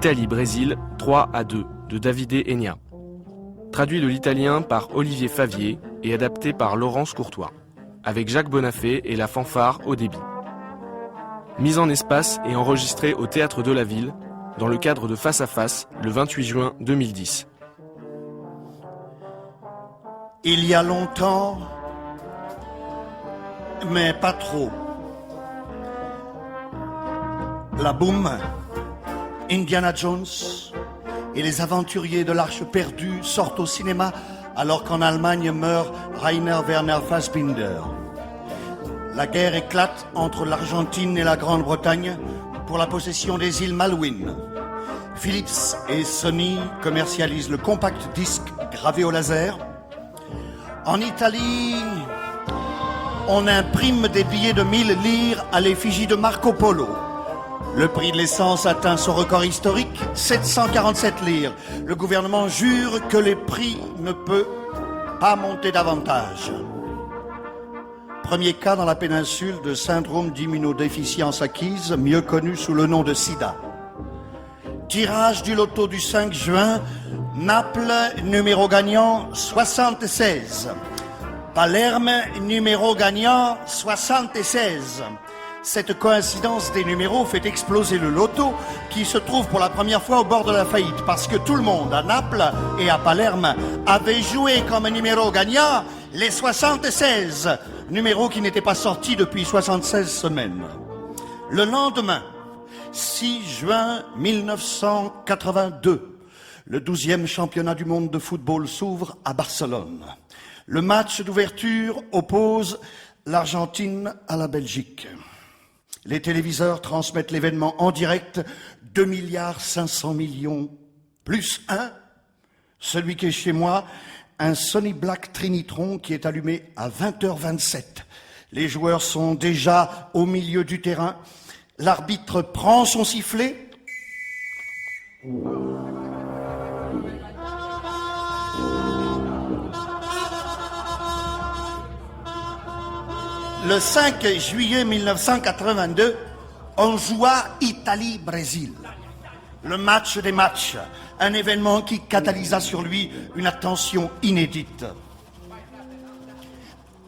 Italie-Brésil 3-2 de Davide Enia. Traduit de l'italien par Olivier Favier et adapté par Laurence Courtois, avec Jacques Bonafé et la fanfare au débit. Mise en espace et enregistrée au Théâtre de la Ville, dans le cadre de Face à Face, le 28 juin 2010. Il y a longtemps, mais pas trop. La boum, Indiana Jones et les aventuriers de l'Arche perdue sortent au cinéma alors qu'en Allemagne meurt Rainer Werner Fassbinder. La guerre éclate entre l'Argentine et la Grande-Bretagne pour la possession des îles Malouines. Philips et Sony commercialisent le compact disque gravé au laser. En Italie, on imprime des billets de 1000 lire à l'effigie de Marco Polo. Le prix de l'essence atteint son record historique, 747 lire. Le gouvernement jure que le prix ne peut pas monter davantage. Premier cas dans la péninsule de syndrome d'immunodéficience acquise, mieux connu sous le nom de SIDA. Tirage du loto du 5 juin, Naples, numéro gagnant 76. Palerme, numéro gagnant 76. Cette coïncidence des numéros fait exploser le loto qui se trouve pour la première fois au bord de la faillite parce que tout le monde à Naples et à Palerme avait joué comme numéro gagnant les 76, numéro qui n'était pas sorti depuis 76 semaines. Le lendemain, 6 juin 1982, le 12e championnat du monde de football s'ouvre à Barcelone. Le match d'ouverture oppose l'Argentine à la Belgique. Les téléviseurs transmettent l'événement en direct, 2,5 milliards plus un. Celui qui est chez moi, un Sony Black Trinitron qui est allumé à 20h27. Les joueurs sont déjà au milieu du terrain. L'arbitre prend son sifflet. Le 5 juillet 1982, on joua Italie-Brésil. Le match des matchs, un événement qui catalysa sur lui une attention inédite.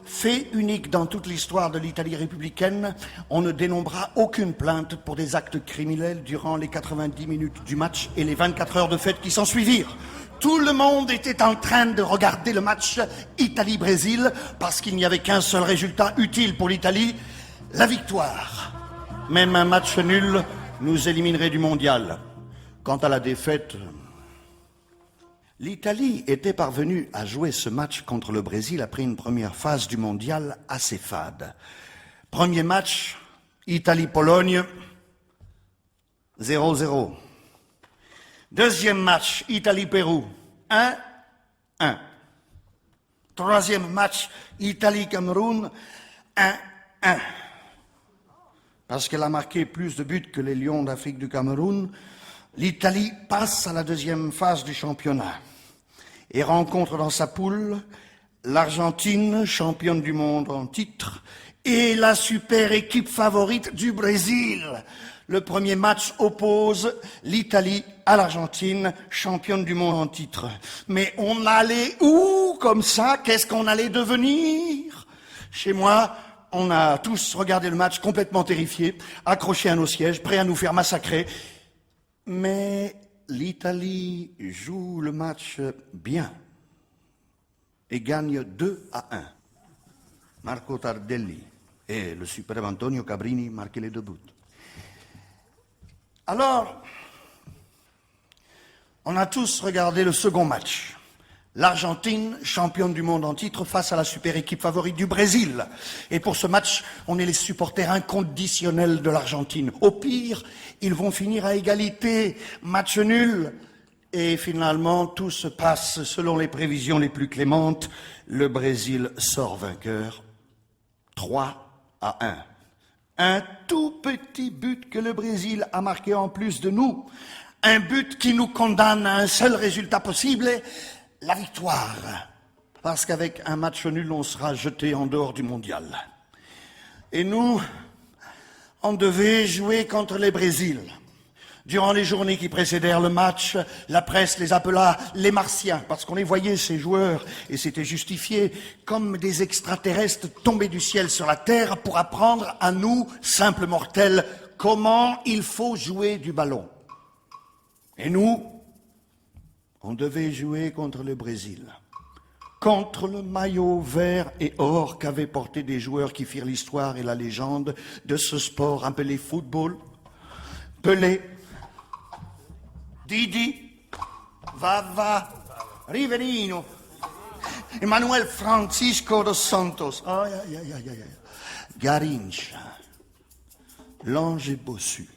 Fait unique dans toute l'histoire de l'Italie républicaine, on ne dénombra aucune plainte pour des actes criminels durant les 90 minutes du match et les 24 heures de fête qui s'ensuivirent. Tout le monde était en train de regarder le match Italie-Brésil parce qu'il n'y avait qu'un seul résultat utile pour l'Italie, la victoire. Même un match nul nous éliminerait du mondial. Quant à la défaite, l'Italie était parvenue à jouer ce match contre le Brésil après une première phase du mondial assez fade. Premier match, Italie-Pologne, 0-0. Deuxième match, Italie-Pérou, 1-1. Troisième match, Italie-Cameroun, 1-1. Parce qu'elle a marqué plus de buts que les Lions d'Afrique du Cameroun, l'Italie passe à la deuxième phase du championnat et rencontre dans sa poule l'Argentine, championne du monde en titre, et la super équipe favorite du Brésil. Le premier match oppose l'Italie à l'Argentine, championne du monde en titre. Mais on allait où comme ça? Qu'est-ce qu'on allait devenir? Chez moi, on a tous regardé le match complètement terrifiés, accrochés à nos sièges, prêts à nous faire massacrer. Mais l'Italie joue le match bien et gagne 2-1. Marco Tardelli et le superbe Antonio Cabrini marquaient les 2 buts. Alors, on a tous regardé le second match. L'Argentine, championne du monde en titre, face à la super équipe favorite du Brésil. Et pour ce match, on est les supporters inconditionnels de l'Argentine. Au pire, ils vont finir à égalité, match nul. Et finalement, tout se passe selon les prévisions les plus clémentes. Le Brésil sort vainqueur, 3-1. Un tout petit but que le Brésil a marqué en plus de nous. Un but qui nous condamne à un seul résultat possible, la victoire. Parce qu'avec un match nul, on sera jeté en dehors du mondial. Et nous, on devait jouer contre les Brésil. Durant les journées qui précédèrent le match, la presse les appela les Martiens, parce qu'on les voyait, ces joueurs, et c'était justifié, comme des extraterrestres tombés du ciel sur la terre pour apprendre à nous, simples mortels, comment il faut jouer du ballon. Et nous, on devait jouer contre le Brésil, contre le maillot vert et or qu'avaient porté des joueurs qui firent l'histoire et la légende de ce sport appelé football. Pelé, Didi, Vava, Riverino, Emmanuel Francisco dos Santos, Garrincha, l'ange bossu.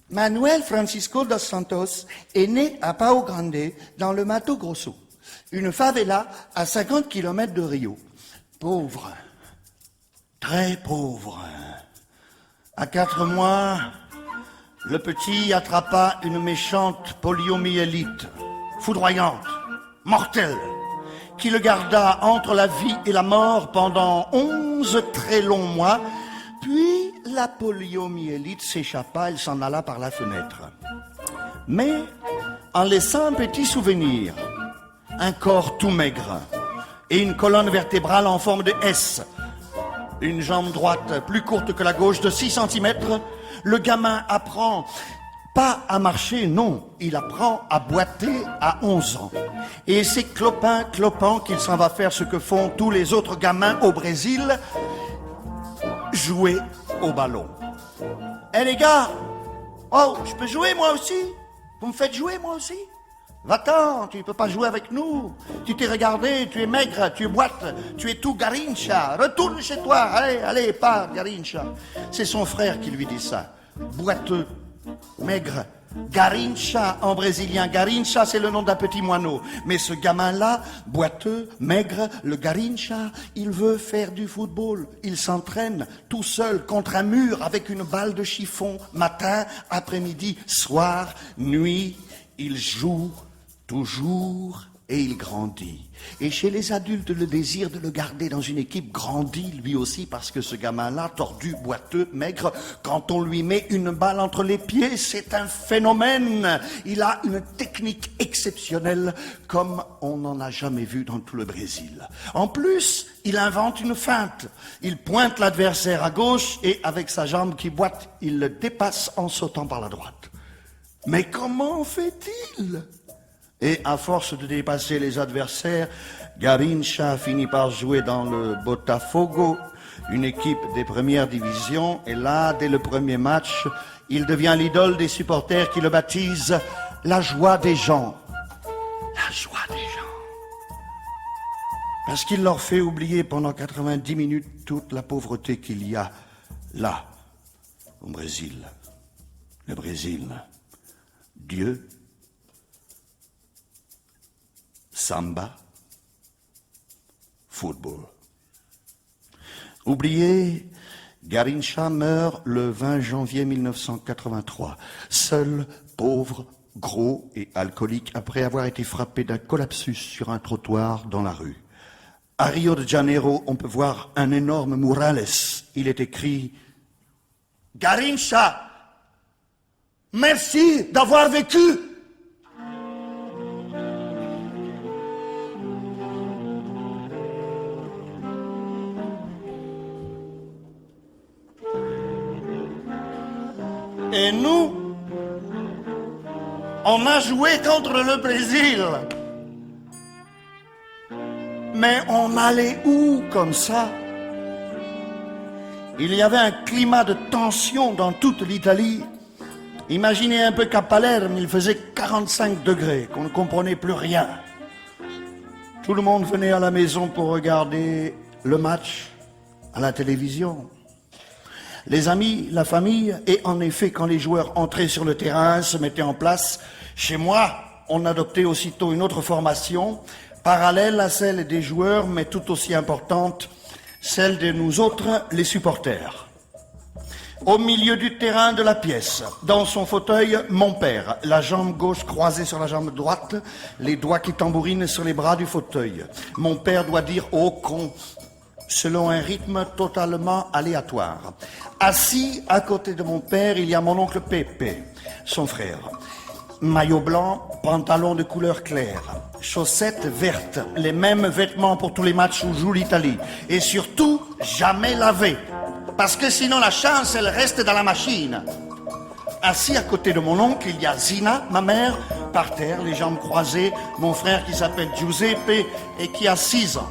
Manuel Francisco dos Santos est né à Pau Grande, dans le Mato Grosso, une favela à 50 km de Rio. Pauvre, très pauvre. À 4 mois, le petit attrapa une méchante poliomyélite, foudroyante, mortelle, qui le garda entre la vie et la mort pendant 11 très longs mois. Puis la poliomyélite s'échappa, elle s'en alla par la fenêtre. Mais en laissant un petit souvenir, un corps tout maigre et une colonne vertébrale en forme de S, une jambe droite plus courte que la gauche de 6 cm, le gamin apprend pas à marcher, non, il apprend à boiter à 11 ans. Et c'est clopin qu'il s'en va faire ce que font tous les autres gamins au Brésil, jouer au ballon. Eh les gars, oh, je peux jouer moi aussi? Vous me faites jouer moi aussi? Va-t'en, tu ne peux pas jouer avec nous. Tu t'es regardé, tu es maigre, tu boites, tu es tout Garrincha. Retourne chez toi, allez, pars, Garrincha. C'est son frère qui lui dit ça. Boiteux, maigre, Garrincha en brésilien. Garrincha, c'est le nom d'un petit moineau. Mais ce gamin-là, boiteux, maigre, le Garrincha, il veut faire du football. Il s'entraîne tout seul contre un mur avec une balle de chiffon. Matin, après-midi, soir, nuit, il joue toujours et il grandit. Et chez les adultes, le désir de le garder dans une équipe grandit lui aussi parce que ce gamin-là, tordu, boiteux, maigre, quand on lui met une balle entre les pieds, c'est un phénomène. Il a une technique exceptionnelle comme on n'en a jamais vu dans tout le Brésil. En plus, il invente une feinte. Il pointe l'adversaire à gauche et avec sa jambe qui boite, il le dépasse en sautant par la droite. Mais comment fait-il ? Et à force de dépasser les adversaires, Garrincha finit par jouer dans le Botafogo, une équipe des premières divisions. Et là, dès le premier match, il devient l'idole des supporters qui le baptisent la joie des gens. La joie des gens. Parce qu'il leur fait oublier pendant 90 minutes toute la pauvreté qu'il y a là, au Brésil. Le Brésil. Dieu, samba, football. Oublié, Garrincha meurt le 20 janvier 1983, seul, pauvre, gros et alcoolique après avoir été frappé d'un collapsus sur un trottoir dans la rue. À Rio de Janeiro, on peut voir un énorme murales. Il est écrit « Garrincha, merci d'avoir vécu !» Et nous, on a joué contre le Brésil. Mais on allait où comme ça? Il y avait un climat de tension dans toute l'Italie. Imaginez un peu qu'à Palerme, il faisait 45 degrés, qu'on ne comprenait plus rien. Tout le monde venait à la maison pour regarder le match à la télévision. Les amis, la famille, et en effet, quand les joueurs entraient sur le terrain, se mettaient en place, chez moi, on adoptait aussitôt une autre formation, parallèle à celle des joueurs, mais tout aussi importante, celle de nous autres, les supporters. Au milieu du terrain de la pièce, dans son fauteuil, mon père, la jambe gauche croisée sur la jambe droite, les doigts qui tambourinent sur les bras du fauteuil. Mon père doit dire « Oh con !» selon un rythme totalement aléatoire. Assis à côté de mon père, il y a mon oncle Pépé, son frère. Maillot blanc, pantalon de couleur claire, chaussettes vertes, les mêmes vêtements pour tous les matchs où joue l'Italie. Et surtout, jamais lavés. Parce que sinon la chance, elle reste dans la machine. Assis à côté de mon oncle, il y a Zina, ma mère, par terre, les jambes croisées, mon frère qui s'appelle Giuseppe et qui a 6 ans.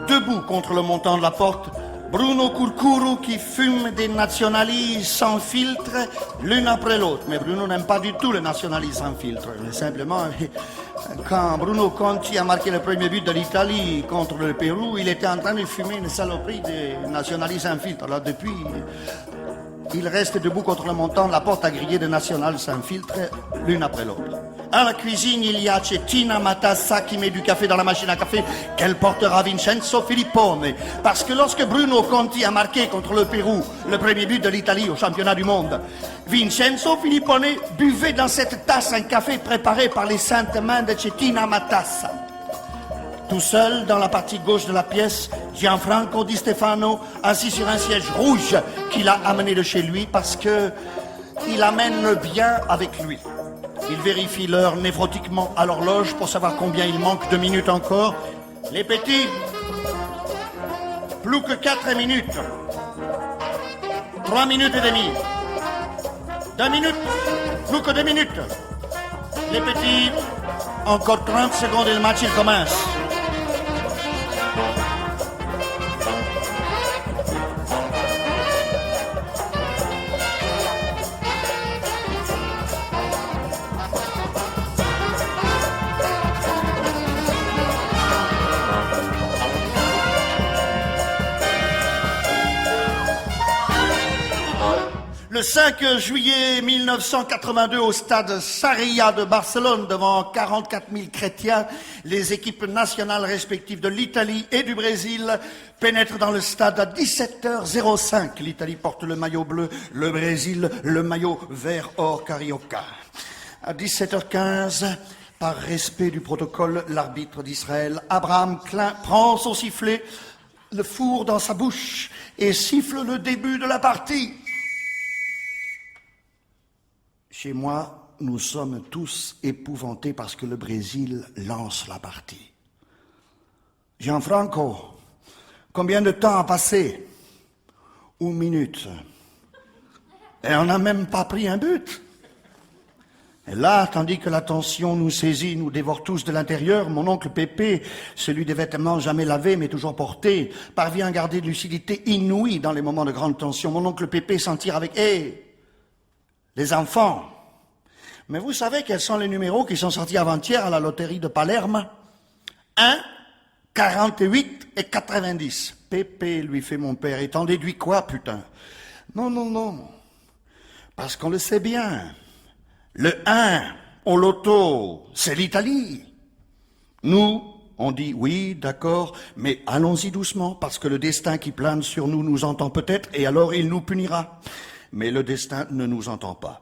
Debout contre le montant de la porte, Bruno Curcuru qui fume des nationalis sans filtre l'une après l'autre. Mais Bruno n'aime pas du tout les nationalis sans filtre. Mais simplement, quand Bruno Conti a marqué le premier but de l'Italie contre le Pérou, il était en train de fumer une saloperie des nationalis sans filtre. Alors depuis, il reste debout contre le montant de la porte à griller de nationales sans filtre l'une après l'autre. À la cuisine, il y a Cettina Matassa qui met du café dans la machine à café qu'elle portera Vincenzo Filippone. Parce que lorsque Bruno Conti a marqué contre le Pérou le premier but de l'Italie au championnat du monde, Vincenzo Filippone buvait dans cette tasse un café préparé par les saintes mains de Cettina Matassa. Tout seul, dans la partie gauche de la pièce, Gianfranco Di Stefano, assis sur un siège rouge qu'il a amené de chez lui parce que il amène bien avec lui. Il vérifie l'heure névrotiquement à l'horloge pour savoir combien il manque de minutes encore. Les petits, plus que 4 minutes. 3 minutes et demie. 2 minutes, plus que 2 minutes. Les petits, encore 30 secondes et le match il commence. Le 5 juillet 1982, au stade Sarria de Barcelone, devant 44 000 chrétiens, les équipes nationales respectives de l'Italie et du Brésil pénètrent dans le stade à 17h05. L'Italie porte le maillot bleu, le Brésil le maillot vert or carioca. À 17h15, par respect du protocole, l'arbitre d'Israël, Abraham Klein, prend son sifflet, le fourre dans sa bouche et siffle le début de la partie. Chez moi, nous sommes tous épouvantés parce que le Brésil lance la partie. Gianfranco, combien de temps a passé? 1 minute. Et on n'a même pas pris un but. Et là, tandis que la tension nous saisit, nous dévore tous de l'intérieur, mon oncle Pépé, celui des vêtements jamais lavés mais toujours portés, parvient à garder de lucidité inouïe dans les moments de grande tension. Mon oncle Pépé s'en tire avec les enfants. Mais vous savez quels sont les numéros qui sont sortis avant-hier à la loterie de Palerme? 1, 48 et 90. Pépé, lui fait mon père. Et t'en déduis quoi, putain? Non. Parce qu'on le sait bien. Le 1 au loto, c'est l'Italie. Nous, on dit oui, d'accord, mais allons-y doucement, parce que le destin qui plane sur nous nous entend peut-être, et alors il nous punira. Mais le destin ne nous entend pas.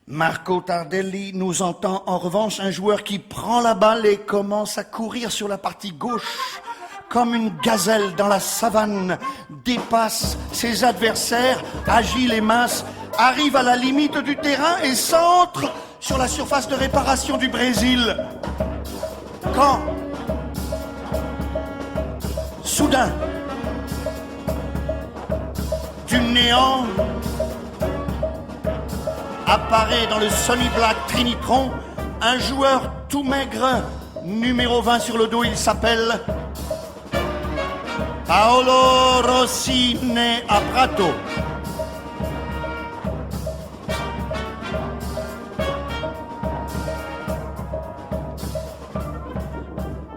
Marco Tardelli nous entend en revanche, un joueur qui prend la balle et commence à courir sur la partie gauche, comme une gazelle dans la savane, dépasse ses adversaires, agile et mince, arrive à la limite du terrain et centre sur la surface de réparation du Brésil. Quand, soudain, du néant, apparaît dans le Sony Black Trinitron un joueur tout maigre, numéro 20 sur le dos, il s'appelle Paolo Rossi, né à Prato.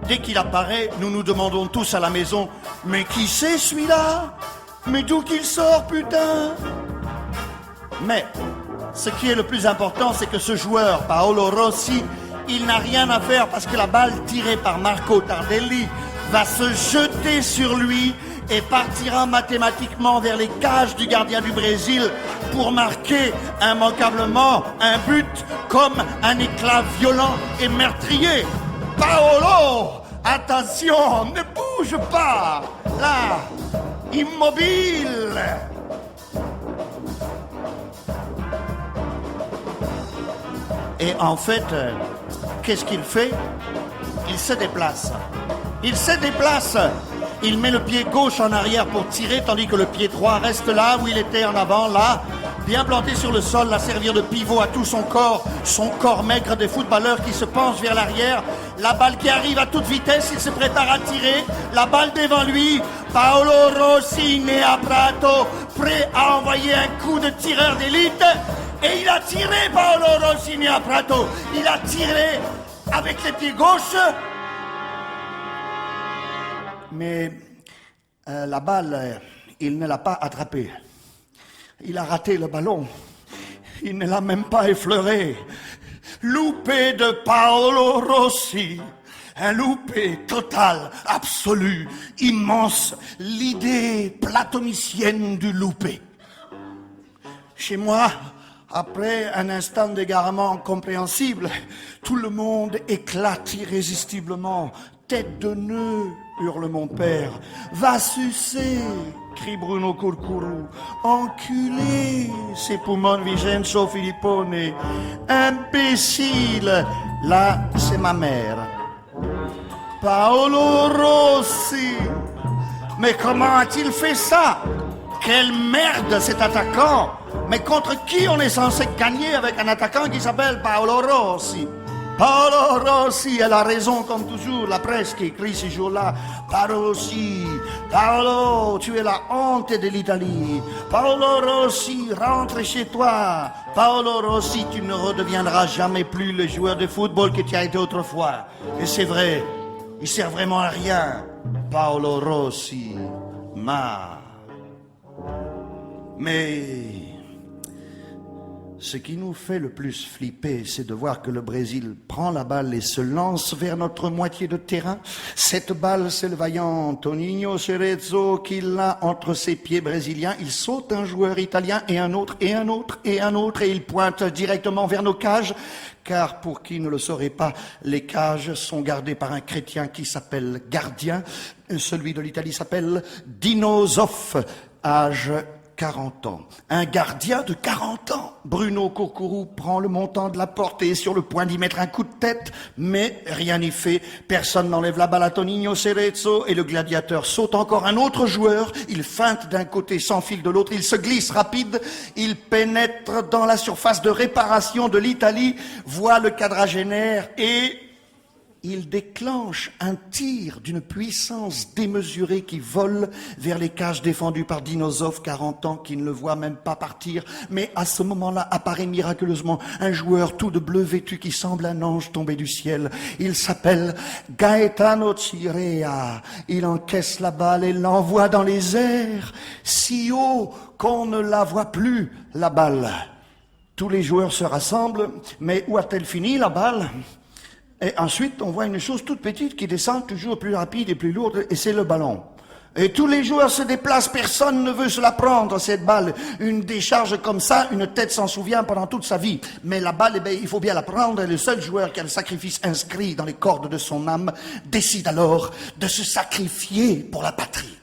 Dès qu'il apparaît, nous nous demandons tous à la maison, mais qui c'est celui-là? Mais d'où qu'il sort, putain? Mais ce qui est le plus important, c'est que ce joueur, Paolo Rossi, il n'a rien à faire parce que la balle tirée par Marco Tardelli va se jeter sur lui et partira mathématiquement vers les cages du gardien du Brésil pour marquer immanquablement un but comme un éclat violent et meurtrier. Paolo, attention, ne bouge bouge pas, là, immobile. Et en fait, qu'est-ce qu'il fait? Il se déplace. Il se déplace. Il met le pied gauche en arrière pour tirer, tandis que le pied droit reste là où il était en avant, là, bien planté sur le sol, à servir de pivot à tout son corps maigre des footballeurs qui se penchent vers l'arrière. La balle qui arrive à toute vitesse, il se prépare à tirer. La balle devant lui, Paolo Rossi, né à Prato, prêt à envoyer un coup de tireur d'élite. Et il a tiré, Paolo Rossi, né à Prato. Il a tiré avec les pieds gauches. Mais la balle, il ne l'a pas attrapée. Il a raté le ballon. Il ne l'a même pas effleuré. Loupé de Paolo Rossi. Un loupé total, absolu, immense. L'idée platonicienne du loupé. Chez moi, après un instant d'égarement incompréhensible, tout le monde éclate irrésistiblement. Tête de nœud, hurle mon père. Va sucer, crie Bruno Curcuru. Enculé, c'est Poumon Vincenzo Filippone. Imbécile, là, c'est ma mère. Paolo Rossi. Mais comment a-t-il fait ça? Quelle merde cet attaquant! Mais contre qui on est censé gagner avec un attaquant qui s'appelle Paolo Rossi? Paolo Rossi, elle a raison comme toujours, la presse qui écrit ces jours-là. Paolo Rossi, Paolo, tu es la honte de l'Italie. Paolo Rossi, rentre chez toi. Paolo Rossi, tu ne redeviendras jamais plus le joueur de football que tu as été autrefois. Et c'est vrai, il sert vraiment à rien. Paolo Rossi, Mais ce qui nous fait le plus flipper, c'est de voir que le Brésil prend la balle et se lance vers notre moitié de terrain. Cette balle, c'est le vaillant Toninho Cerezo qui l'a entre ses pieds brésiliens. Il saute un joueur italien et un autre, et un autre, et un autre, et il pointe directement vers nos cages. Car pour qui ne le saurait pas, les cages sont gardées par un chrétien qui s'appelle gardien. Celui de l'Italie s'appelle Dino Zoff, âge 40 ans. Un gardien de 40 ans. Bruno Curcuru prend le montant de la porte et est sur le point d'y mettre un coup de tête, mais rien n'y fait. Personne n'enlève la balle à Toninho Cerezo et le gladiateur saute encore un autre joueur. Il feinte d'un côté, s'enfile de l'autre, il se glisse rapide, il pénètre dans la surface de réparation de l'Italie, voit le quadragénaire et il déclenche un tir d'une puissance démesurée qui vole vers les cages défendues par Dino Zoff, 40 ans, qui ne le voit même pas partir. Mais à ce moment-là apparaît miraculeusement un joueur tout de bleu vêtu qui semble un ange tombé du ciel. Il s'appelle Gaetano Cirea. Il encaisse la balle et l'envoie dans les airs, si haut qu'on ne la voit plus, la balle. Tous les joueurs se rassemblent, mais où a-t-elle fini, la balle ? Et ensuite, on voit une chose toute petite qui descend toujours plus rapide et plus lourde, et c'est le ballon. Et tous les joueurs se déplacent, personne ne veut se la prendre, cette balle. Une décharge comme ça, une tête s'en souvient pendant toute sa vie. Mais la balle, il faut bien la prendre, et le seul joueur qui a le sacrifice inscrit dans les cordes de son âme décide alors de se sacrifier pour la patrie.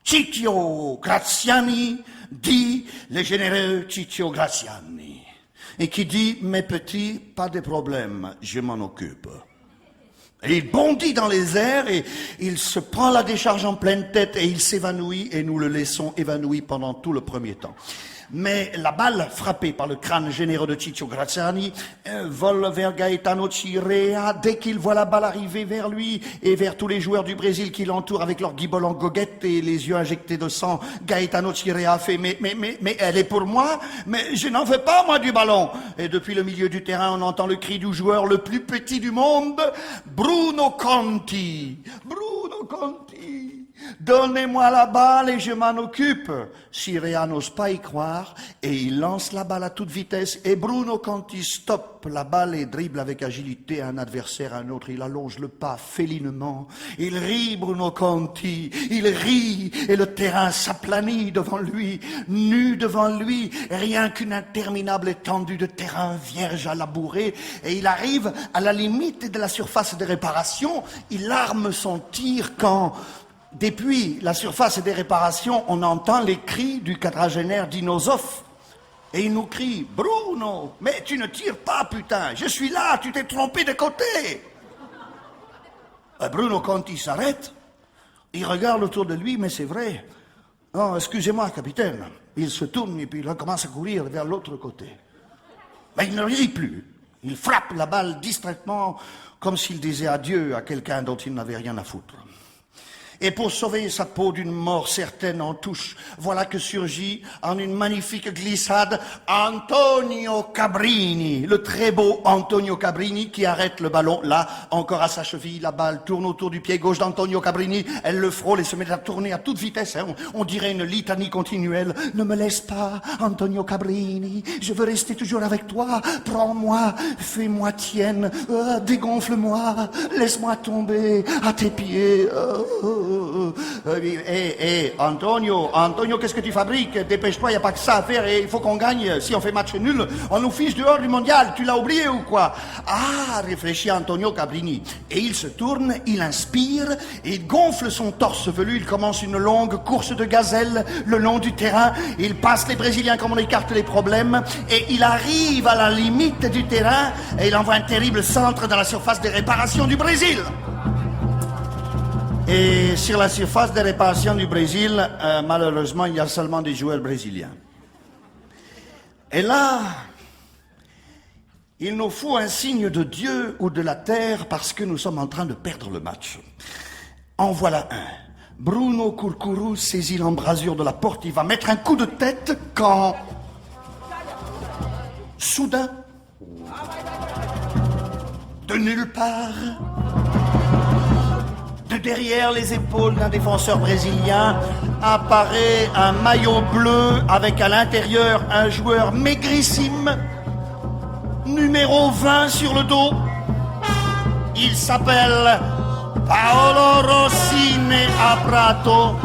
Ciccio Graziani, dit le généreux Ciccio Graziani. Et qui dit, mes petits, pas de problème, je m'en occupe. Et il bondit dans les airs et il se prend la décharge en pleine tête et il s'évanouit et nous le laissons évanoui pendant tout le premier temps. Mais la balle, frappée par le crâne généreux de Ciccio Graziani, vole vers Gaetano Cirea. Dès qu'il voit la balle arriver vers lui et vers tous les joueurs du Brésil qui l'entourent avec leurs guiboles en goguette et les yeux injectés de sang, Gaetano Cirea fait mais elle est pour moi, mais je n'en veux pas moi du ballon. Et depuis le milieu du terrain, on entend le cri du joueur le plus petit du monde, Bruno Conti. Bruno Conti. Donnez-moi la balle et je m'en occupe. Cirea n'ose pas y croire et il lance la balle à toute vitesse. Et Bruno Conti stoppe la balle et dribble avec agilité un adversaire à un autre. Il allonge le pas félinement. Il rit, Bruno Conti. Il rit et le terrain s'aplanit devant lui, nu devant lui. Rien qu'une interminable étendue de terrain vierge à labourer. Et il arrive à la limite de la surface de réparation. Il arme son tir quand... Depuis la surface des réparations, on entend les cris du quadragénaire Dinosov. Et il nous crie, Bruno, mais tu ne tires pas, putain, je suis là, tu t'es trompé de côté. Bruno Conti s'arrête, il regarde autour de lui, mais c'est vrai. Oh, excusez-moi, capitaine. Il se tourne et puis il commence à courir vers l'autre côté. Mais il ne rit plus. Il frappe la balle distraitement, comme s'il disait adieu à quelqu'un dont il n'avait rien à foutre. Et pour sauver sa peau d'une mort certaine en touche, voilà que surgit en une magnifique glissade Antonio Cabrini, le très beau Antonio Cabrini qui arrête le ballon là, encore à sa cheville, la balle tourne autour du pied gauche d'Antonio Cabrini, elle le frôle et se met à tourner à toute vitesse, hein. On dirait une litanie continuelle. Ne me laisse pas, Antonio Cabrini, je veux rester toujours avec toi, prends-moi, fais-moi tienne, dégonfle-moi, laisse-moi tomber à tes pieds. Antonio, qu'est-ce que tu fabriques? Dépêche-toi, il n'y a pas que ça à faire et il faut qu'on gagne. Si on fait match nul, on nous fiche dehors du mondial. Tu l'as oublié ou quoi? Ah, réfléchit Antonio Cabrini. Et il se tourne, il inspire, et il gonfle son torse velu. Il commence une longue course de gazelle le long du terrain. Il passe les Brésiliens comme on écarte les problèmes. Et il arrive à la limite du terrain et il envoie un terrible centre dans la surface des réparations du Brésil. Et sur la surface de réparation du Brésil, malheureusement, il y a seulement des joueurs brésiliens. Et là, il nous faut un signe de Dieu ou de la terre parce que nous sommes en train de perdre le match. En voilà un. Bruno Curcuru saisit l'embrasure de la porte, il va mettre un coup de tête quand... Soudain, de nulle part... De derrière les épaules d'un défenseur brésilien apparaît un maillot bleu avec à l'intérieur un joueur maigrissime, numéro 20 sur le dos. Il s'appelle Paolo Rossi a Prato.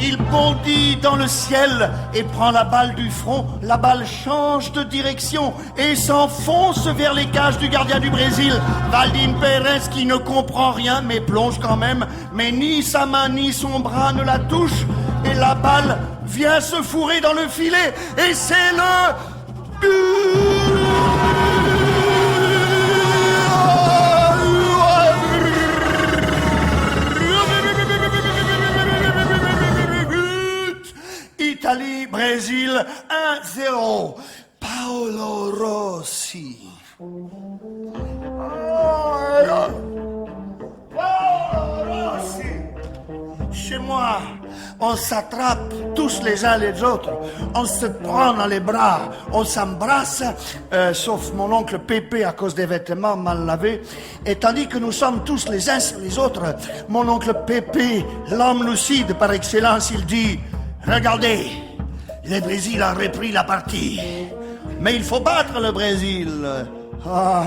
Il bondit dans le ciel et prend la balle du front. La balle change de direction et s'enfonce vers les cages du gardien du Brésil. Valdim Pérez qui ne comprend rien mais plonge quand même. Mais ni sa main ni son bras ne la touchent. Et la balle vient se fourrer dans le filet. Et c'est le but! Italie, Brésil, 1-0. Paolo Rossi. Paolo Rossi. Chez moi, on s'attrape tous les uns les autres. On se prend dans les bras, on s'embrasse, sauf mon oncle Pépé à cause des vêtements mal lavés. Et tandis que nous sommes tous les uns sur les autres, mon oncle Pépé, l'homme lucide par excellence, il dit... Regardez, le Brésil a repris la partie. Mais il faut battre le Brésil. Ah,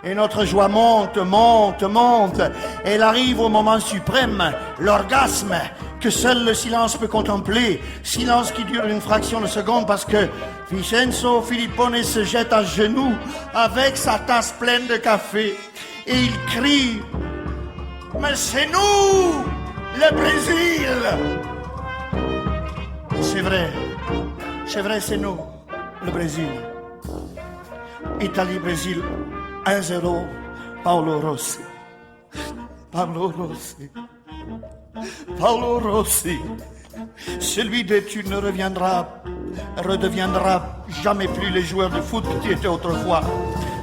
et notre joie monte, monte, monte. Elle arrive au moment suprême, l'orgasme, que seul le silence peut contempler. Silence qui dure une fraction de seconde parce que Vincenzo Filippone se jette à genoux avec sa tasse pleine de café. Et il crie « Mais c'est nous, le Brésil !» C'est vrai, c'est nous, le Brésil. Italie-Brésil, 1-0, Paolo Rossi. Paolo Rossi. Paolo Rossi. Celui de tu ne redeviendras jamais plus le joueur de foot que tu étais autrefois.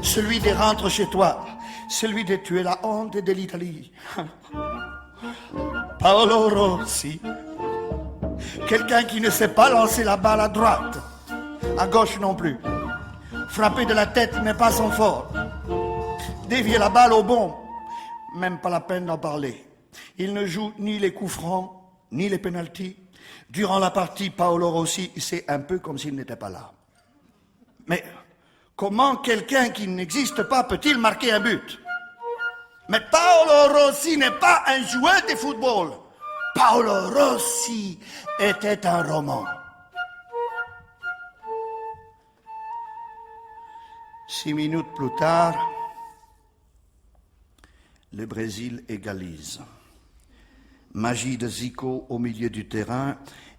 Celui de rentre chez toi. Celui de tu es la honte de l'Italie. Paolo Rossi. Quelqu'un qui ne sait pas lancer la balle à droite, à gauche non plus. Frapper de la tête, mais pas son fort. Dévier la balle au bon, même pas la peine d'en parler. Il ne joue ni les coups francs, ni les pénaltys. Durant la partie, Paolo Rossi, c'est un peu comme s'il n'était pas là. Mais comment quelqu'un qui n'existe pas peut-il marquer un but? Mais Paolo Rossi n'est pas un joueur de football. Paolo Rossi était un roman. 6 minutes plus tard, le Brésil égalise. Magie de Zico au milieu du terrain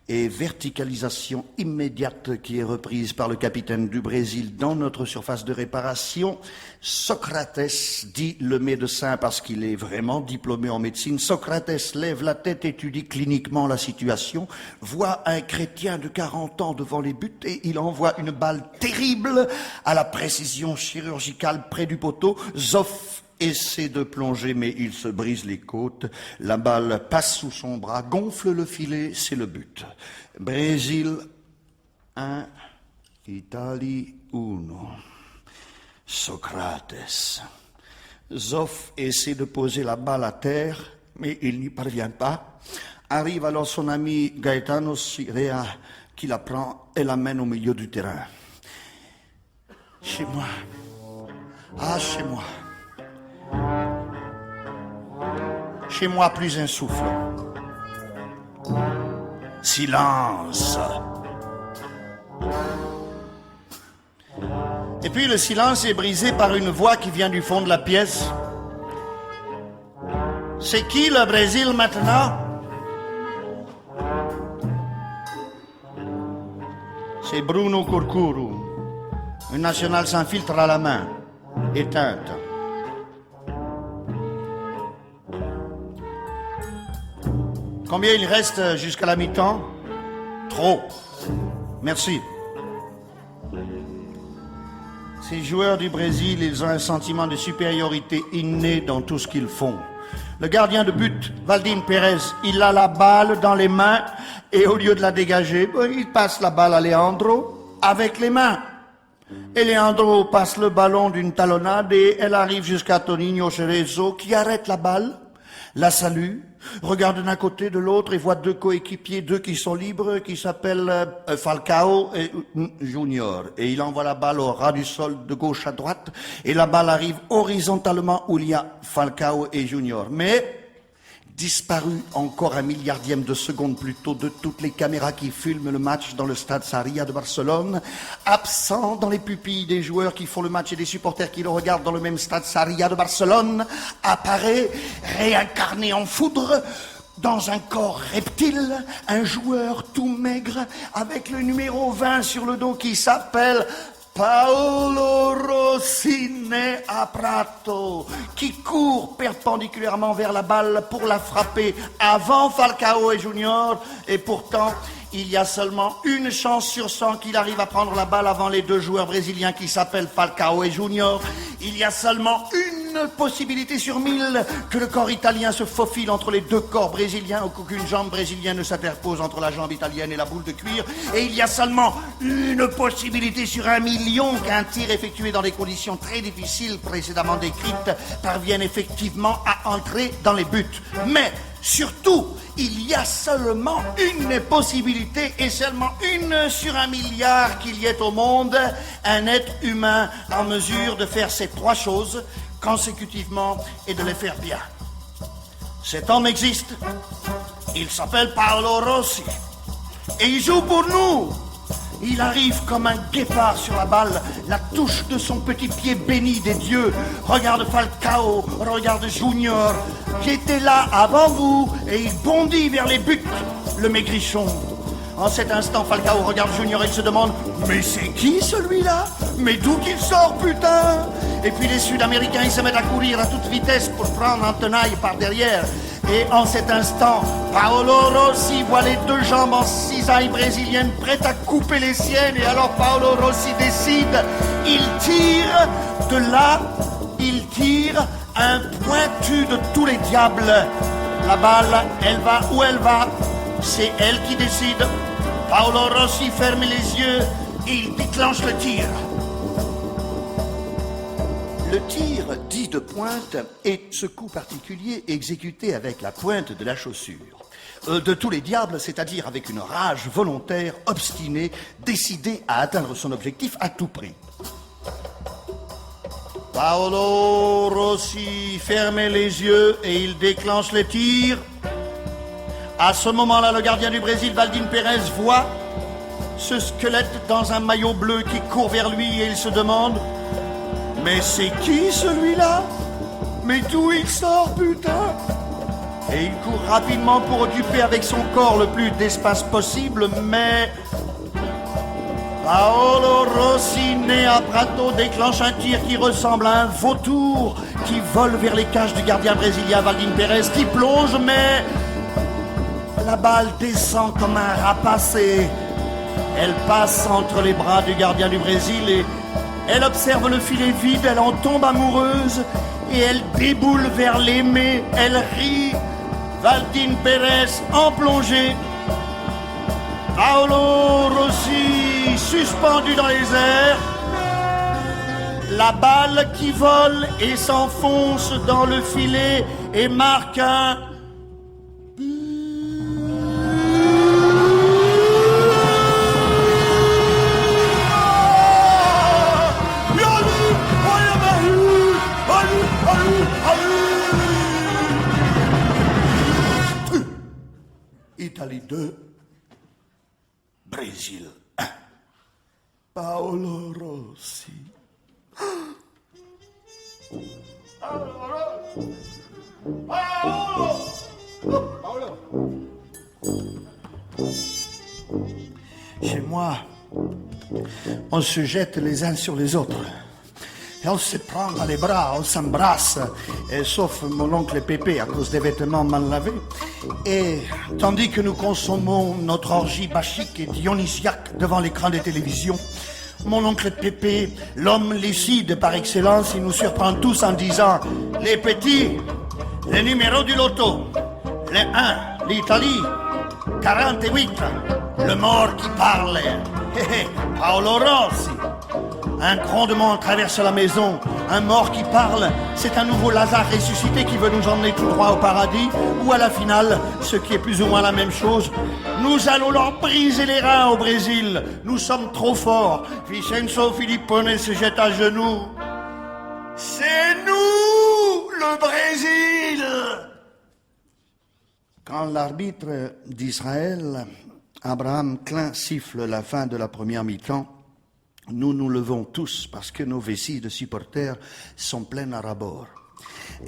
et verticalisation immédiate qui est reprise par le capitaine du Brésil dans notre surface de réparation. Socrates, dit le médecin parce qu'il est vraiment diplômé en médecine, Socrates lève la tête, étudie cliniquement la situation, voit un chrétien de 40 ans devant les buts et il envoie une balle terrible à la précision chirurgicale près du poteau. Zoff essaie de plonger, mais il se brise les côtes. La balle passe sous son bras, gonfle le filet, c'est le but. Brésil 1, Italie 1. Socrates. Zoff essaie de poser la balle à terre, mais il n'y parvient pas. Arrive alors son ami Gaetano Scirea qui la prend et l'amène au milieu du terrain. Chez moi. Ah, chez moi. Chez moi, plus un souffle. Silence. Et puis le silence est brisé par une voix qui vient du fond de la pièce. C'est qui le Brésil maintenant? C'est Bruno Curcuru, un national sans filtre à la main, éteinte. Combien il reste jusqu'à la mi-temps? Trop. Merci. Ces joueurs du Brésil, ils ont un sentiment de supériorité inné dans tout ce qu'ils font. Le gardien de but, Valdim Pérez, il a la balle dans les mains et au lieu de la dégager, il passe la balle à Leandro avec les mains. Et Leandro passe le ballon d'une talonnade et elle arrive jusqu'à Toninho Cerezo qui arrête la balle, la salue, regarde d'un côté, de l'autre et voit deux coéquipiers, deux qui sont libres, qui s'appellent Falcao et Junior. Et il envoie la balle au ras du sol de gauche à droite et la balle arrive horizontalement où il y a Falcao et Junior. Mais disparu encore un milliardième de seconde plus tôt de toutes les caméras qui filment le match dans le stade Sarria de Barcelone, absent dans les pupilles des joueurs qui font le match et des supporters qui le regardent dans le même stade Sarria de Barcelone, apparaît, réincarné en foudre, dans un corps reptile, un joueur tout maigre, avec le numéro 20 sur le dos qui s'appelle Paolo Rossi né a Prato, qui court perpendiculairement vers la balle pour la frapper avant Falcao et Junior, et pourtant il y a seulement une chance sur 100 qu'il arrive à prendre la balle avant les deux joueurs brésiliens qui s'appellent Falcao et Junior. Il y a seulement une possibilité sur 1000 que le corps italien se faufile entre les deux corps brésiliens ou qu'aucune jambe brésilienne ne s'interpose entre la jambe italienne et la boule de cuir. Et il y a seulement une possibilité sur 1 million qu'un tir effectué dans des conditions très difficiles précédemment décrites parvienne effectivement à entrer dans les buts. Mais surtout, il y a seulement une possibilité et seulement une sur 1 milliard qu'il y ait au monde, un être humain en mesure de faire ces 3 choses consécutivement et de les faire bien. Cet homme existe, il s'appelle Paolo Rossi et il joue pour nous. Il arrive comme un guépard sur la balle, la touche de son petit pied béni des dieux. Regarde Falcao, regarde Junior, qui était là avant vous, et il bondit vers les buts, le maigrichon. En cet instant, Falcao regarde Junior et il se demande « Mais c'est qui celui-là? Mais d'où qu'il sort, putain ?» Et puis les Sud-Américains, ils se mettent à courir à toute vitesse pour prendre un tenaille par derrière. Et en cet instant, Paolo Rossi voit les deux jambes en cisaille brésilienne prêtes à couper les siennes. Et alors Paolo Rossi décide, il tire de là, il tire un pointu de tous les diables. La balle, elle va où elle va, c'est elle qui décide. Paolo Rossi ferme les yeux et il déclenche le tir. Le tir dit de pointe est ce coup particulier exécuté avec la pointe de la chaussure. De tous les diables, c'est-à-dire avec une rage volontaire, obstinée, décidée à atteindre son objectif à tout prix. Paolo Rossi ferme les yeux et il déclenche le tir. À ce moment-là, le gardien du Brésil, Valdir Pérez, voit ce squelette dans un maillot bleu qui court vers lui et il se demande « Mais c'est qui celui-là? Mais d'où il sort, putain ?» Et il court rapidement pour occuper avec son corps le plus d'espace possible, mais Paolo Rossi, né à Prato, déclenche un tir qui ressemble à un vautour qui vole vers les cages du gardien brésilien Valdir Pérez, qui plonge, mais la balle descend comme un rapace et elle passe entre les bras du gardien du Brésil et elle observe le filet vide, elle en tombe amoureuse et elle déboule vers l'aimé, elle rit. Valdir Pérez en plongée. Paolo Rossi suspendu dans les airs. La balle qui vole et s'enfonce dans le filet et marque un Italie 2, Brésil 1. Paolo Rossi. Chez moi, on se jette les uns sur les autres. Et on se prend dans les bras, on s'embrasse, sauf mon oncle Pépé à cause des vêtements mal lavés. Et tandis que nous consommons notre orgie bachique et dionysiaque devant l'écran des télévisions, mon oncle Pépé, l'homme lucide par excellence, il nous surprend tous en disant « Les petits, les numéros du loto, les 1, l'Italie, 48, le mort qui parle, Paolo Rossi ». Un grondement traverse la maison, un mort qui parle, c'est un nouveau Lazare ressuscité qui veut nous emmener tout droit au paradis, ou à la finale, ce qui est plus ou moins la même chose, nous allons leur briser les reins au Brésil, nous sommes trop forts. Vincenzo Filippone se jette à genoux. C'est nous, le Brésil! Quand l'arbitre d'Israël, Abraham Klein, siffle la fin de la première mi-temps, nous nous levons tous parce que nos vessies de supporters sont pleines à ras-bord.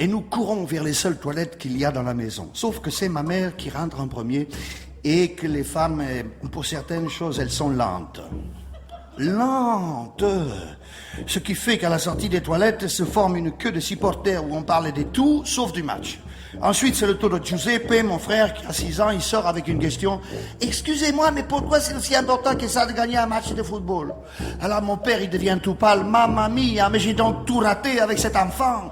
Et nous courons vers les seules toilettes qu'il y a dans la maison. Sauf que c'est ma mère qui rentre en premier et que les femmes, pour certaines choses, elles sont lentes. Lentes! Ce qui fait qu'à la sortie des toilettes se forme une queue de supporters où on parle de tout sauf du match. Ensuite, c'est le tour de Giuseppe, mon frère, qui a 6 ans, il sort avec une question. « Excusez-moi, mais pourquoi c'est aussi important que ça de gagner un match de football ?» Alors mon père, il devient tout pâle. « Mamma mia, mais j'ai donc tout raté avec cet enfant !»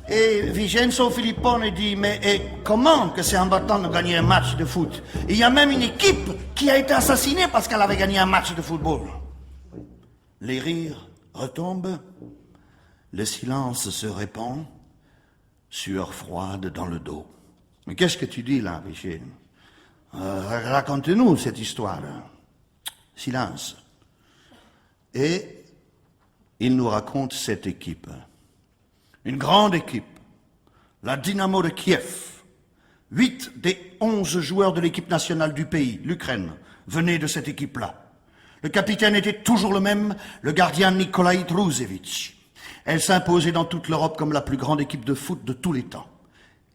Et Vincenzo Filippone dit « Mais comment que c'est important de gagner un match de foot ? Il y a même une équipe qui a été assassinée parce qu'elle avait gagné un match de football. » Les rires retombent, le silence se répand. Sueur froide dans le dos. Mais qu'est-ce que tu dis là, Michel? Raconte-nous cette histoire. Silence. Et il nous raconte cette équipe. Une grande équipe. La Dynamo de Kiev. 8 des 11 joueurs de l'équipe nationale du pays, l'Ukraine, venaient de cette équipe-là. Le capitaine était toujours le même, le gardien Nikolai Trusevic. Elle s'imposait dans toute l'Europe comme la plus grande équipe de foot de tous les temps.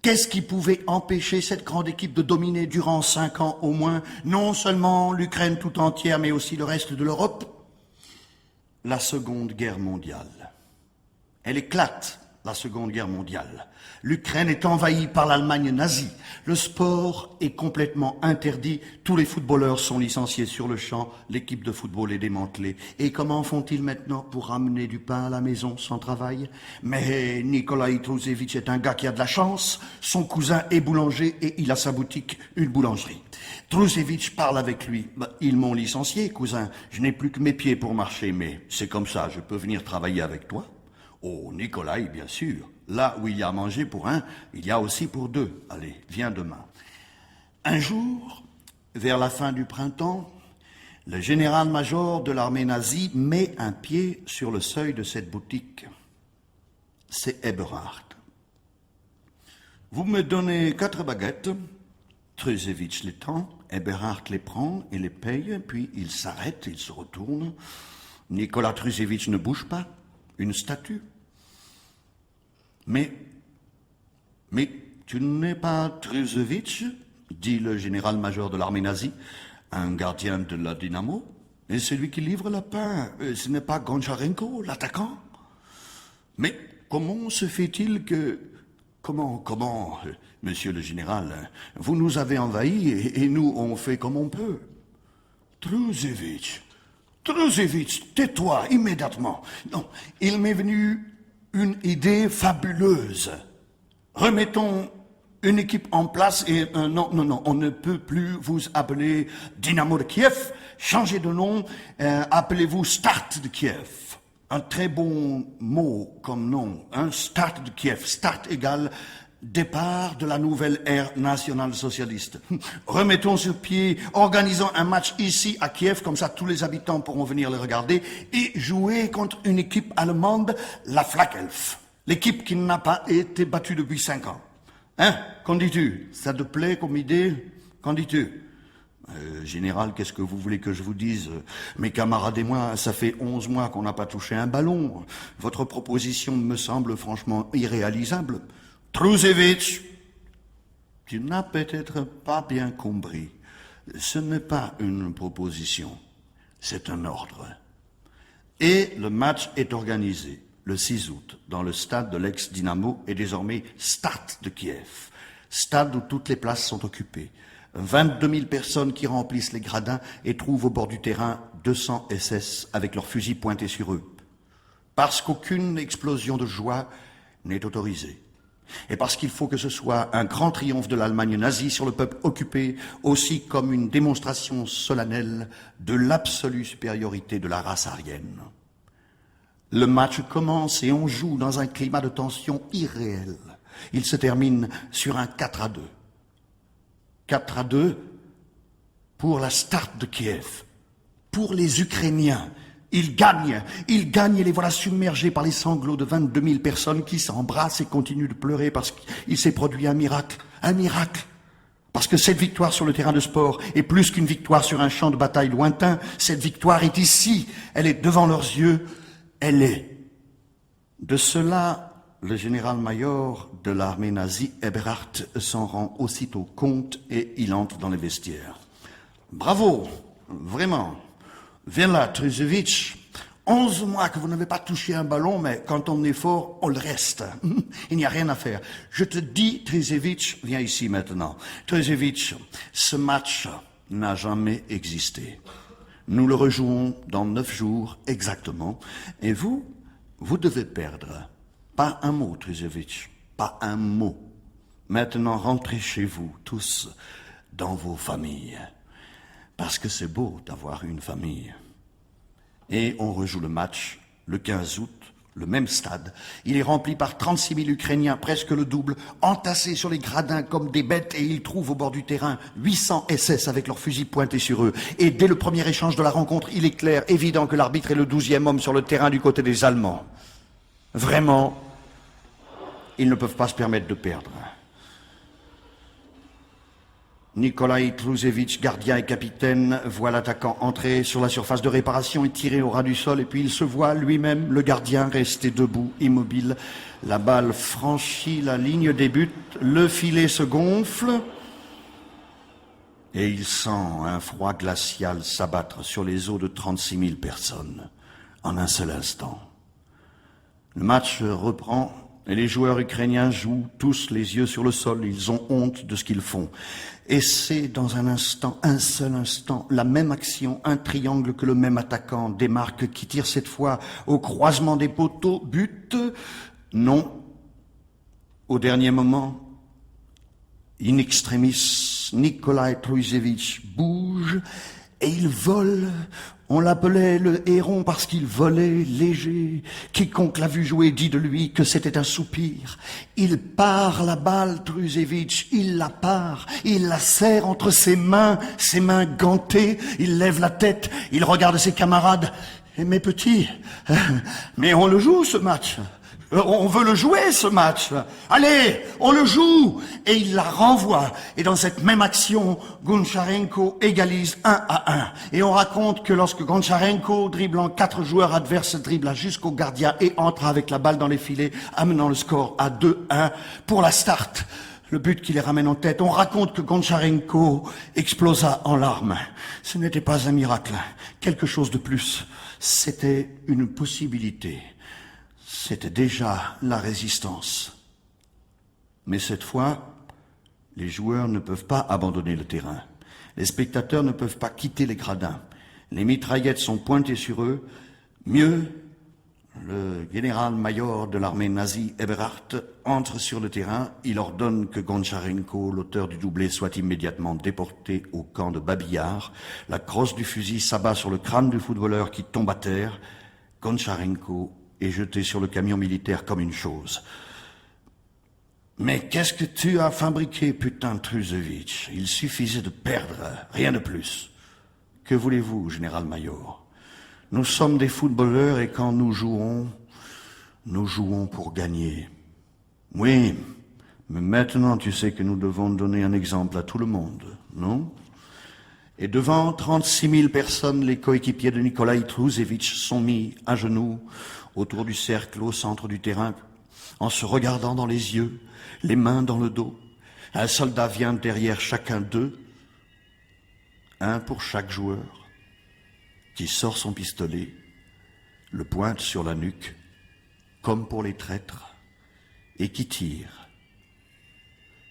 Qu'est-ce qui pouvait empêcher cette grande équipe de dominer durant 5 ans au moins, non seulement l'Ukraine tout entière, mais aussi le reste de l'Europe? La Seconde Guerre mondiale. Elle éclate, la Seconde Guerre mondiale. L'Ukraine est envahie par l'Allemagne nazie. Le sport est complètement interdit. Tous les footballeurs sont licenciés sur le champ. L'équipe de football est démantelée. Et comment font-ils maintenant pour ramener du pain à la maison sans travail? Mais Nikolai Trusevic est un gars qui a de la chance. Son cousin est boulanger et il a sa boutique, une boulangerie. Trusevic parle avec lui. Ils m'ont licencié, cousin. Je n'ai plus que mes pieds pour marcher, mais c'est comme ça, je peux venir travailler avec toi. Oh, Nikolai, bien sûr. Là où il y a à manger pour un, il y a aussi pour deux. Allez, viens demain. Un jour, vers la fin du printemps, le général-major de l'armée nazie met un pied sur le seuil de cette boutique. C'est Eberhard. Vous me donnez 4 baguettes. Trusevitch les tend, Eberhard les prend et les paye, puis il s'arrête, il se retourne. Nicolas Trusevitch ne bouge pas, une statue. Mais tu n'es pas Trusevitch, dit le général-major de l'armée nazie, un gardien de la Dynamo, et celui qui livre le pain, ce n'est pas Goncharenko, l'attaquant. Mais comment se fait-il que... Comment, monsieur le général, vous nous avez envahis et nous, on fait comme on peut. Trusevitch, tais-toi immédiatement. Non, il m'est venu une idée fabuleuse. Remettons une équipe en place et... non, on ne peut plus vous appeler Dynamo de Kiev. Changez de nom, appelez-vous Start de Kiev. Un très bon mot comme nom, un Start de Kiev. Start égale départ de la nouvelle ère nationale-socialiste. Remettons sur pied, organisons un match ici à Kiev, comme ça tous les habitants pourront venir le regarder, et jouer contre une équipe allemande, la Flakelf. L'équipe qui n'a pas été battue depuis 5 ans. Hein? Qu'en dis-tu? Ça te plaît comme idée? Qu'en dis-tu? Général, qu'est-ce que vous voulez que je vous dise? Mes camarades et moi, ça fait 11 mois qu'on n'a pas touché un ballon. Votre proposition me semble franchement irréalisable. Trusevitch, tu n'as peut-être pas bien compris. Ce n'est pas une proposition, c'est un ordre. Et le match est organisé le 6 août dans le stade de l'ex-Dynamo et désormais Start de Kiev. Stade où toutes les places sont occupées. 22 000 personnes qui remplissent les gradins et trouvent au bord du terrain 200 SS avec leurs fusils pointés sur eux. Parce qu'aucune explosion de joie n'est autorisée. Et parce qu'il faut que ce soit un grand triomphe de l'Allemagne nazie sur le peuple occupé, aussi comme une démonstration solennelle de l'absolue supériorité de la race aryenne. Le match commence et on joue dans un climat de tension irréel. Il se termine sur un 4-2. 4-2 pour la Start de Kiev. Pour les Ukrainiens, ils gagnent et les voilà submergés par les sanglots de 22 000 personnes qui s'embrassent et continuent de pleurer parce qu'il s'est produit un miracle. Parce que cette victoire sur le terrain de sport est plus qu'une victoire sur un champ de bataille lointain. Cette victoire est ici, elle est devant leurs yeux, elle est. De cela, le général-major de l'armée nazie, Eberhard, s'en rend aussitôt compte et il entre dans les vestiaires. Bravo, vraiment. Viens là, Trusevitch. 11 mois que vous n'avez pas touché un ballon, mais quand on est fort, on le reste. Il n'y a rien à faire. Je te dis, Trusevitch, viens ici maintenant. Trusevitch, ce match n'a jamais existé. Nous le rejouons dans 9 jours exactement. Et vous devez perdre. Pas un mot, Trusevitch, pas un mot. Maintenant, rentrez chez vous, tous, dans vos familles. Parce que c'est beau d'avoir une famille. Et on rejoue le match le 15 août, le même stade. Il est rempli par 36 000 Ukrainiens, presque le double, entassés sur les gradins comme des bêtes, et ils trouvent au bord du terrain 800 SS avec leurs fusils pointés sur eux. Et dès le premier échange de la rencontre, il est clair, évident que l'arbitre est le 12e homme sur le terrain du côté des Allemands. Vraiment, ils ne peuvent pas se permettre de perdre. Nikolai Trusevitch, gardien et capitaine, voit l'attaquant entrer sur la surface de réparation et tirer au ras du sol, et puis il se voit lui-même, le gardien, rester debout, immobile. La balle franchit la ligne des buts, le filet se gonfle, et il sent un froid glacial s'abattre sur les os de 36 000 personnes, en un seul instant. Le match reprend, et les joueurs ukrainiens jouent tous les yeux sur le sol, ils ont honte de ce qu'ils font. Et c'est dans un instant, un seul instant, la même action, un triangle que le même attaquant démarque, qui tire cette fois au croisement des poteaux, but, non. Au dernier moment, in extremis, Nikolai Trusevitch bouge Et il vole. On l'appelait le héron parce qu'il volait léger. Quiconque l'a vu jouer dit de lui que c'était un soupir. Il part la balle, Trusevic, il la part. Il la serre entre ses mains gantées. Il lève la tête, il regarde ses camarades. Et mes petits, mais on le joue ce match. On veut le jouer, ce match. Allez, on le joue. Et il la renvoie. Et dans cette même action, Goncharenko égalise 1-1. Et on raconte que lorsque Goncharenko, driblant 4 joueurs adverses, dribla jusqu'au gardien et entra avec la balle dans les filets, amenant le score à 2-1 pour la start. Le but qui les ramène en tête. On raconte que Goncharenko explosa en larmes. Ce n'était pas un miracle. Quelque chose de plus. C'était une possibilité. C'était déjà la résistance. Mais cette fois, les joueurs ne peuvent pas abandonner le terrain. Les spectateurs ne peuvent pas quitter les gradins. Les mitraillettes sont pointées sur eux. Mieux, le général-major de l'armée nazie, Eberhardt, entre sur le terrain. Il ordonne que Goncharenko, l'auteur du doublé, soit immédiatement déporté au camp de Babillard. La crosse du fusil s'abat sur le crâne du footballeur qui tombe à terre. Goncharenko est jeté sur le camion militaire comme une chose. Mais qu'est-ce que tu as fabriqué, putain de Trusevic? Il suffisait de perdre, rien de plus. Que voulez-vous, général-major? Nous sommes des footballeurs et quand nous jouons pour gagner. Oui, mais maintenant tu sais que nous devons donner un exemple à tout le monde, non? Et devant 36 000 personnes, les coéquipiers de Nikolaï Trusevic sont mis à genoux autour du cercle au centre du terrain, en se regardant dans les yeux, les mains dans le dos. Un soldat vient derrière chacun d'eux, un pour chaque joueur, qui sort son pistolet, le pointe sur la nuque, comme pour les traîtres, et qui tire.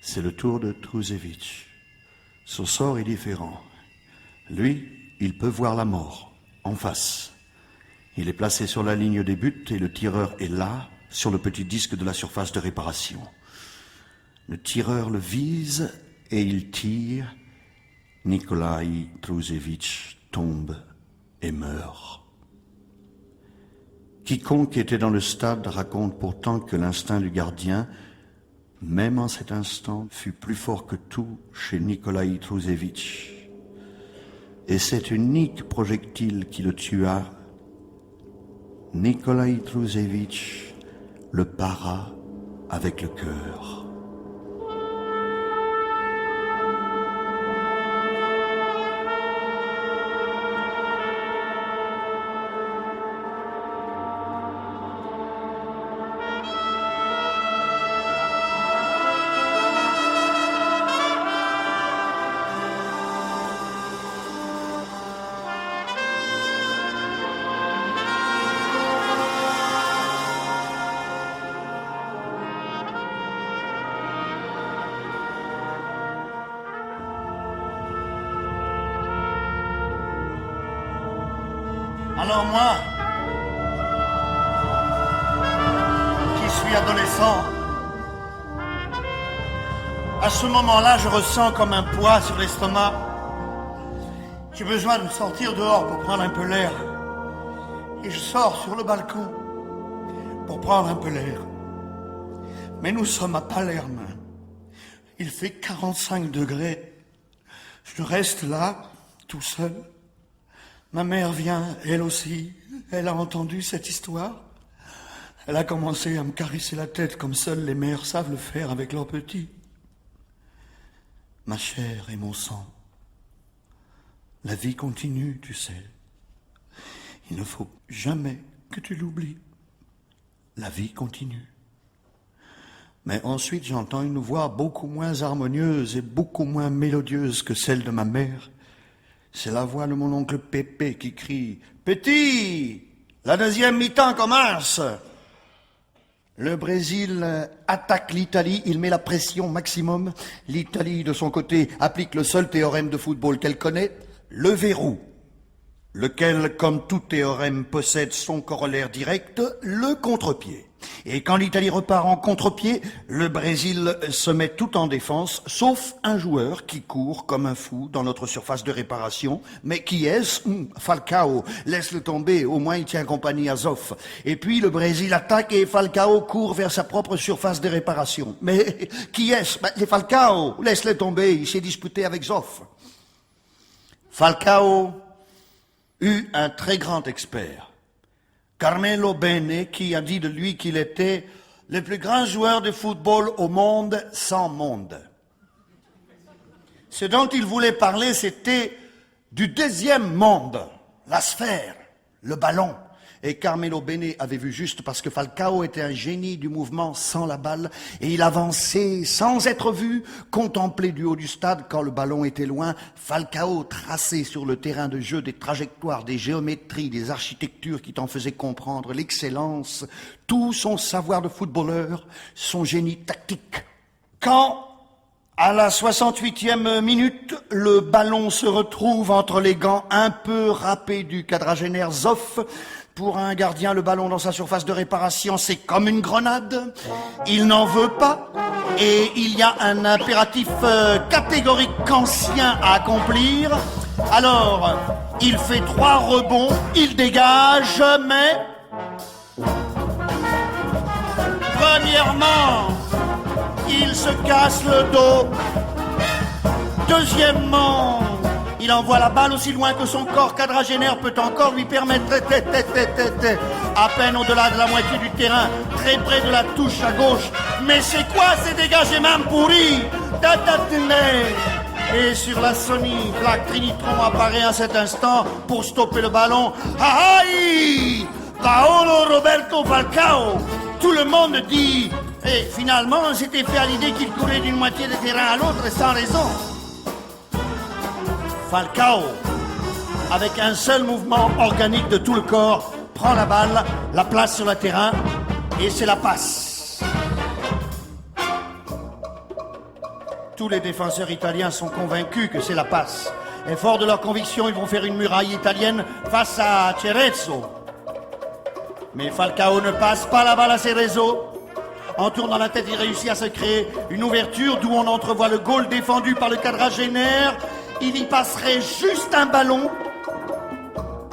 C'est le tour de Trusevic. Son sort est différent. Lui, il peut voir la mort, en face. Il est placé sur la ligne des buts et le tireur est là, sur le petit disque de la surface de réparation. Le tireur le vise et il tire. Nikolaï Trusevic tombe et meurt. Quiconque était dans le stade raconte pourtant que l'instinct du gardien, même en cet instant, fut plus fort que tout chez Nikolaï Trusevic. Et cet unique projectile qui le tua, Nikolaï Trusevic le para avec le cœur. Alors moi, qui suis adolescent, à ce moment-là, je ressens comme un poids sur l'estomac. J'ai besoin de sortir dehors pour prendre un peu l'air. Et je sors sur le balcon pour prendre un peu l'air. Mais nous sommes à Palerme. Il fait 45 degrés. Je reste là, tout seul. Ma mère vient, elle aussi. Elle a entendu cette histoire. Elle a commencé à me caresser la tête comme seules les mères savent le faire avec leurs petits. Ma chair et mon sang. La vie continue, tu sais. Il ne faut jamais que tu l'oublies. La vie continue. Mais ensuite, j'entends une voix beaucoup moins harmonieuse et beaucoup moins mélodieuse que celle de ma mère. C'est la voix de mon oncle Pépé qui crie « Petit, la deuxième mi-temps commence !» Le Brésil attaque l'Italie, il met la pression maximum. L'Italie, de son côté, applique le seul théorème de football qu'elle connaît, le verrou, lequel, comme tout théorème, possède son corollaire direct, le contre-pied. Et quand l'Italie repart en contre-pied, le Brésil se met tout en défense, sauf un joueur qui court comme un fou dans notre surface de réparation. Mais qui est-ce? Falcao. Laisse-le tomber, au moins il tient compagnie à Zoff. Et puis le Brésil attaque et Falcao court vers sa propre surface de réparation. Mais qui est-ce? C'est Falcao. Laisse-le tomber, il s'est disputé avec Zoff. Falcao eut un très grand expert. Carmelo Bene, qui a dit de lui qu'il était le plus grand joueur de football au monde sans monde. Ce dont il voulait parler, c'était du deuxième monde, la sphère, le ballon. Et Carmelo Bene avait vu juste parce que Falcao était un génie du mouvement sans la balle et il avançait sans être vu, contemplé du haut du stade quand le ballon était loin. Falcao traçait sur le terrain de jeu des trajectoires, des géométries, des architectures qui t'en faisaient comprendre l'excellence, tout son savoir de footballeur, son génie tactique. Quand, à la 68e minute, le ballon se retrouve entre les gants un peu râpés du quadragénaire Zoff. Pour un gardien, le ballon dans sa surface de réparation, c'est comme une grenade. Il n'en veut pas. Et il y a un impératif catégorique kantien à accomplir. Alors, il fait 3 rebonds, il dégage, mais... Premièrement, il se casse le dos. Deuxièmement, il envoie la balle aussi loin que son corps quadragénaire peut encore lui permettre, à peine au-delà de la moitié du terrain, très près de la touche à gauche. Mais c'est quoi ces dégagements pourris? Et sur la Sony, Black Trinitron apparaît à cet instant pour stopper le ballon. Aïe! Paolo Roberto Falcao! Tout le monde dit. Et finalement, on s'était fait à l'idée qu'il courait d'une moitié de terrain à l'autre sans raison. Falcao, avec un seul mouvement organique de tout le corps, prend la balle, la place sur le terrain et c'est la passe. Tous les défenseurs italiens sont convaincus que c'est la passe. Et forts de leur conviction, ils vont faire une muraille italienne face à Cerezo. Mais Falcao ne passe pas la balle à Cerezo. En tournant la tête, il réussit à se créer une ouverture d'où on entrevoit le goal défendu par le quadragénaire. Il y passerait juste un ballon.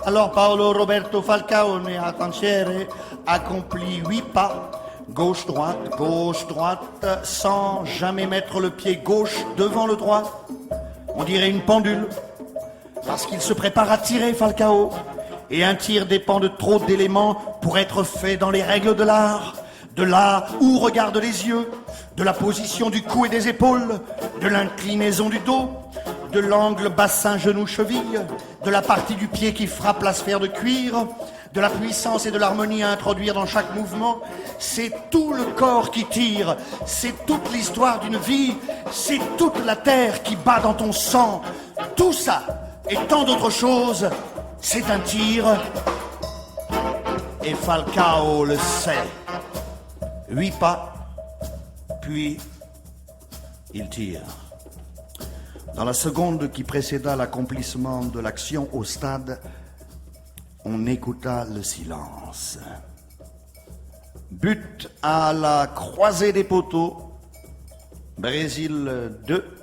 Alors Paolo Roberto Falcao accomplit 8 pas, gauche-droite, sans jamais mettre le pied gauche devant le droit. On dirait une pendule, parce qu'il se prépare à tirer, Falcao. Et un tir dépend de trop d'éléments pour être fait dans les règles de l'art. De là où regardent les yeux, de la position du cou et des épaules, de l'inclinaison du dos, de l'angle bassin-genou-cheville, de la partie du pied qui frappe la sphère de cuir, de la puissance et de l'harmonie à introduire dans chaque mouvement. C'est tout le corps qui tire, c'est toute l'histoire d'une vie, c'est toute la terre qui bat dans ton sang. Tout ça et tant d'autres choses, c'est un tir. Et Falcao le sait. 8 pas, puis il tire. Dans la seconde qui précéda l'accomplissement de l'action au stade, on écouta le silence. But à la croisée des poteaux, Brésil 2,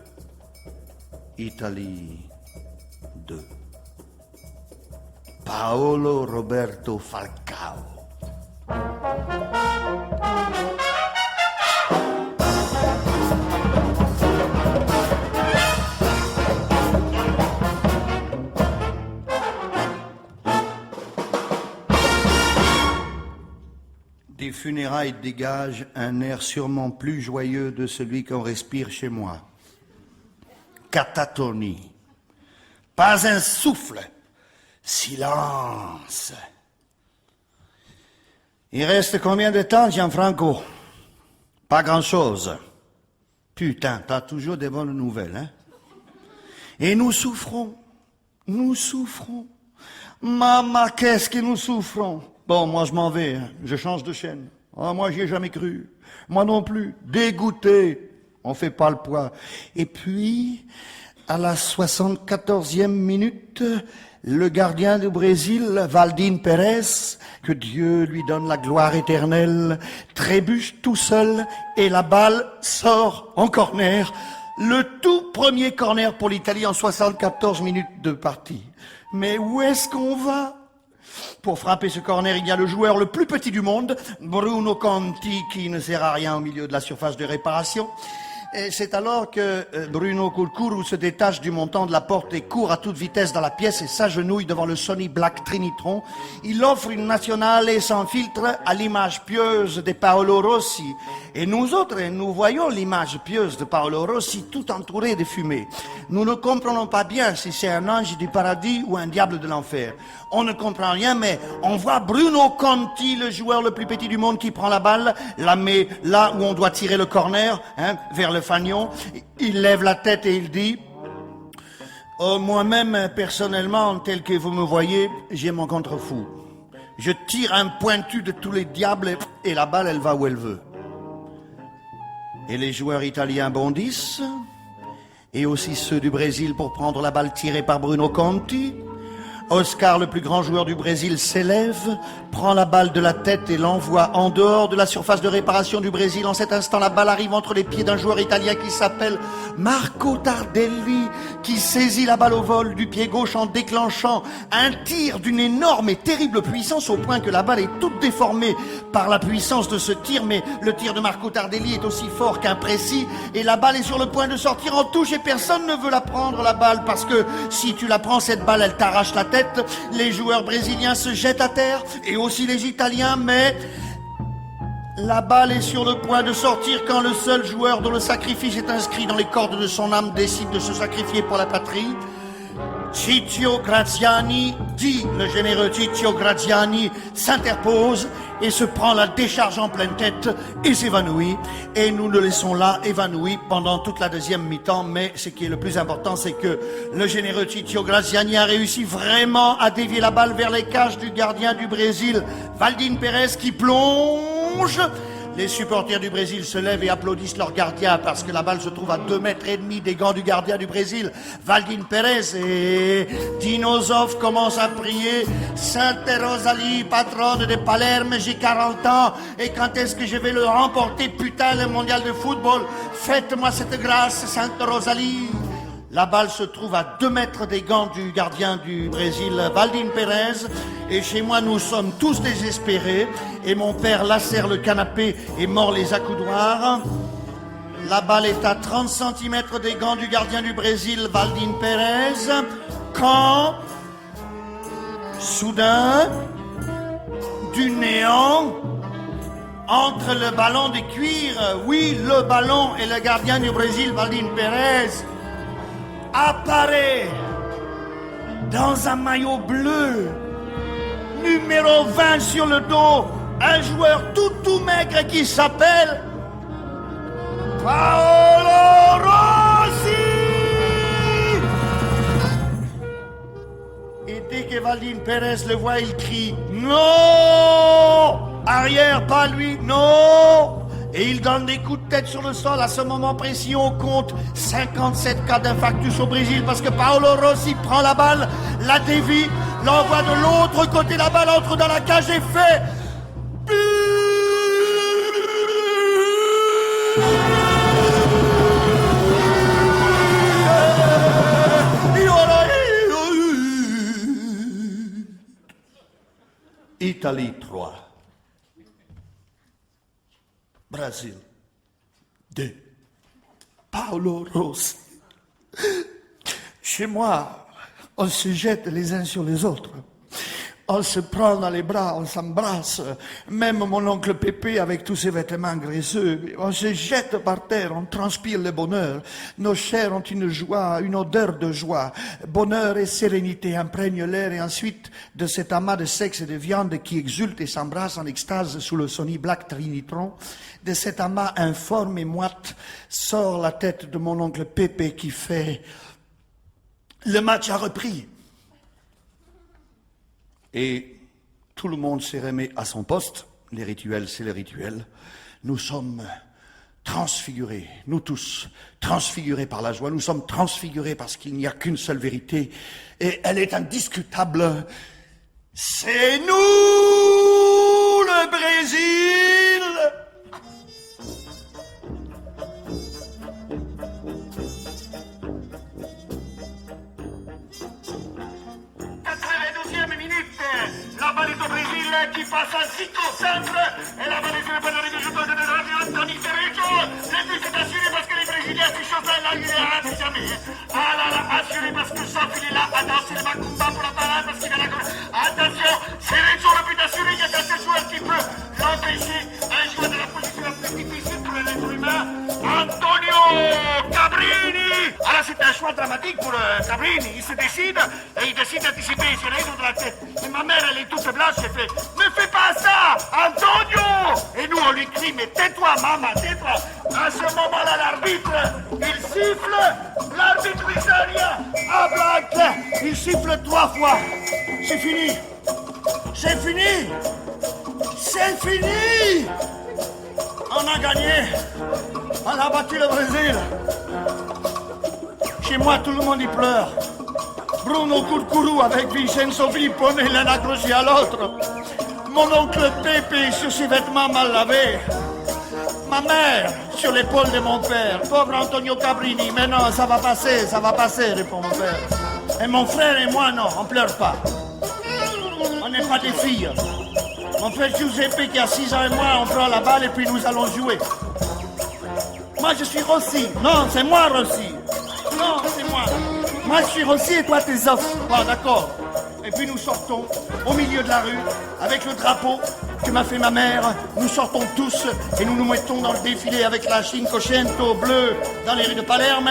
Italie 2. Paolo Roberto Falcao. Des funérailles dégagent un air sûrement plus joyeux de celui qu'on respire chez moi. Catatonie. Pas un souffle. Silence. Il reste combien de temps, Gianfranco? Pas grand-chose. Putain, t'as toujours des bonnes nouvelles, hein? Et nous souffrons. Nous souffrons. Maman, qu'est-ce que nous souffrons? Bon, moi je m'en vais, hein. Je change de chaîne. Ah, moi j'y ai jamais cru. Moi non plus. Dégoûté. On fait pas le poids. Et puis, à la 74e minute, Le gardien du Brésil, Valdir Pérez, que Dieu lui donne la gloire éternelle, trébuche tout seul et la balle sort en corner. Le tout premier corner pour l'Italie en 74 minutes de partie. Mais où est-ce qu'on va? Pour frapper ce corner, il y a le joueur le plus petit du monde, Bruno Conti, qui ne sert à rien au milieu de la surface de réparation. Et c'est alors que Bruno Courcourou se détache du montant de la porte et court à toute vitesse dans la pièce et s'agenouille devant le Sony Black Trinitron. Il offre une nationale et sans filtre à l'image pieuse de Paolo Rossi. Et nous autres, nous voyons l'image pieuse de Paolo Rossi tout entourée de fumée. Nous ne comprenons pas bien si c'est un ange du paradis ou un diable de l'enfer. On ne comprend rien, mais on voit Bruno Conti, le joueur le plus petit du monde, qui prend la balle, la met là où on doit tirer le corner, vers le fanion. Il lève la tête et il dit « Moi-même, personnellement, tel que vous me voyez, j'ai mon contre-fou. Je tire un pointu de tous les diables et la balle, elle va où elle veut. » Et les joueurs italiens bondissent, et aussi ceux du Brésil pour prendre la balle tirée par Bruno Conti. Oscar, le plus grand joueur du Brésil, s'élève, prend la balle de la tête et l'envoie en dehors de la surface de réparation du Brésil. En cet instant, la balle arrive entre les pieds d'un joueur italien qui s'appelle Marco Tardelli, qui saisit la balle au vol du pied gauche en déclenchant un tir d'une énorme et terrible puissance au point que la balle est toute déformée par la puissance de ce tir. Mais le tir de Marco Tardelli est aussi fort qu'imprécis et la balle est sur le point de sortir en touche et personne ne veut la prendre, la balle, parce que si tu la prends, cette balle, elle t'arrache la tête. Les joueurs brésiliens se jettent à terre et aussi les Italiens, mais la balle est sur le point de sortir quand le seul joueur dont le sacrifice est inscrit dans les cordes de son âme décide de se sacrifier pour la patrie. Ciccio Graziani, dit le généreux Ciccio Graziani, s'interpose et se prend la décharge en pleine tête et s'évanouit. Et nous le laissons là, évanoui, pendant toute la deuxième mi-temps. Mais ce qui est le plus important, c'est que le généreux Ciccio Graziani a réussi vraiment à dévier la balle vers les cages du gardien du Brésil, Valdir Pérez, qui plonge. Les supporters du Brésil se lèvent et applaudissent leur gardien parce que la balle se trouve à 2,5 mètres des gants du gardien du Brésil, Valdir Pérez. Et Dinosof commence à prier « Sainte Rosalie, patronne de Palerme, j'ai 40 ans et quand est-ce que je vais le remporter, putain, le mondial de football? Faites-moi cette grâce, Sainte Rosalie !» La balle se trouve à 2 mètres des gants du gardien du Brésil, Valdir Pérez. Et chez moi, nous sommes tous désespérés. Et mon père lacère le canapé et mord les accoudoirs. La balle est à 30 cm des gants du gardien du Brésil, Valdir Pérez. Quand, soudain, du néant, entre le ballon de cuir, oui, le ballon et le gardien du Brésil, Valdir Pérez, apparaît dans un maillot bleu, numéro 20 sur le dos, un joueur tout maigre qui s'appelle Paolo Rossi. Et dès que Valdir Pérez le voit, il crie « Non ! Arrière, pas lui, non !» Et il donne des coups de tête sur le sol. À ce moment précis, on compte 57 cas d'infarctus au Brésil parce que Paolo Rossi prend la balle, la dévie, l'envoie de l'autre côté, la balle entre dans la cage et fait... Italie 3. Brésil 2. Paolo Rossi. Chez moi, on se jette les uns sur les autres. On se prend dans les bras, on s'embrasse. Même mon oncle Pépé avec tous ses vêtements graisseux. On se jette par terre, on transpire le bonheur. Nos chairs ont une joie, une odeur de joie. Bonheur et sérénité imprègnent l'air et ensuite de cet amas de sexe et de viande qui exulte et s'embrasse en extase sous le Sony Black Trinitron, de cet amas informe et moite sort la tête de mon oncle Pépé qui fait « Le match a repris ». Et tout le monde s'est remis à son poste. Les rituels, c'est les rituels. Nous sommes transfigurés, nous tous, transfigurés par la joie. Nous sommes transfigurés parce qu'il n'y a qu'une seule vérité, et elle est indiscutable. C'est nous, le Brésil! La balle est au Brésil qui passe à Zico centre et la balle est sur le panneau de joueur de Radio Anthony Ferrejo. Le but est assuré parce que les Brésiliens se chauffent là, il est raté jamais. Ah là là, assuré parce que Sof il est là. Attention, le Macumba pour la parade parce qu'il a la gauche. Attention, Ferrejo, le but assuré, il y a qu'un seul joueur qui peut l'empêcher. Un joueur de la position la plus difficile pour l'être humain, Antonio Cabrini. Alors c'est un choix dramatique pour Cabrini. Il se décide et il décide d'anticiper. Il se réunit dans la tête. Et ma mère, elle est toute blanche, elle fait « Ne fais pas ça, Antonio !» Et nous, on lui crie « Mais tais-toi, maman, tais-toi !» À ce moment-là, l'arbitre, il siffle. L'arbitre italien, à Blanc, il siffle 3 fois. C'est fini. C'est fini. C'est fini. On a gagné. On a battu le Brésil. Chez moi, tout le monde y pleure. Bruno Curcuru avec Vincenzo Vippone l'un accroché à l'autre. Mon oncle Pepe sur ses vêtements mal lavés. Ma mère sur l'épaule de mon père. Pauvre Antonio Cabrini. Mais non, ça va passer, répond mon père. Et mon frère et moi, non, on pleure pas. On n'est pas des filles. Mon frère Giuseppe qui a 6 ans et moi, on prend la balle et puis nous allons jouer. Moi, je suis Rossi. Non, c'est moi, Rossi. Non, c'est moi. Moi, je suis Rossi et toi, t'es Zoff. Ah, d'accord. Et puis nous sortons au milieu de la rue avec le drapeau que m'a fait ma mère. Nous sortons tous et nous nous mettons dans le défilé avec la Cinquecento bleue dans les rues de Palerme.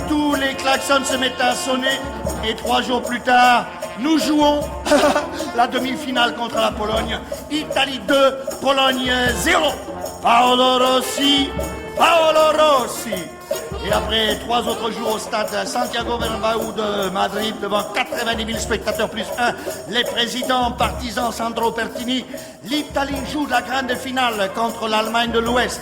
Tous les klaxons se mettent à sonner et 3 jours plus tard, nous jouons la demi-finale contre la Pologne. Italie 2, Pologne 0. Paolo Rossi. Et après 3 autres jours au stade Santiago Bernabéu de Madrid, devant 90 000 spectateurs plus 1, les présidents partisans Sandro Pertini, l'Italie joue la grande finale contre l'Allemagne de l'Ouest.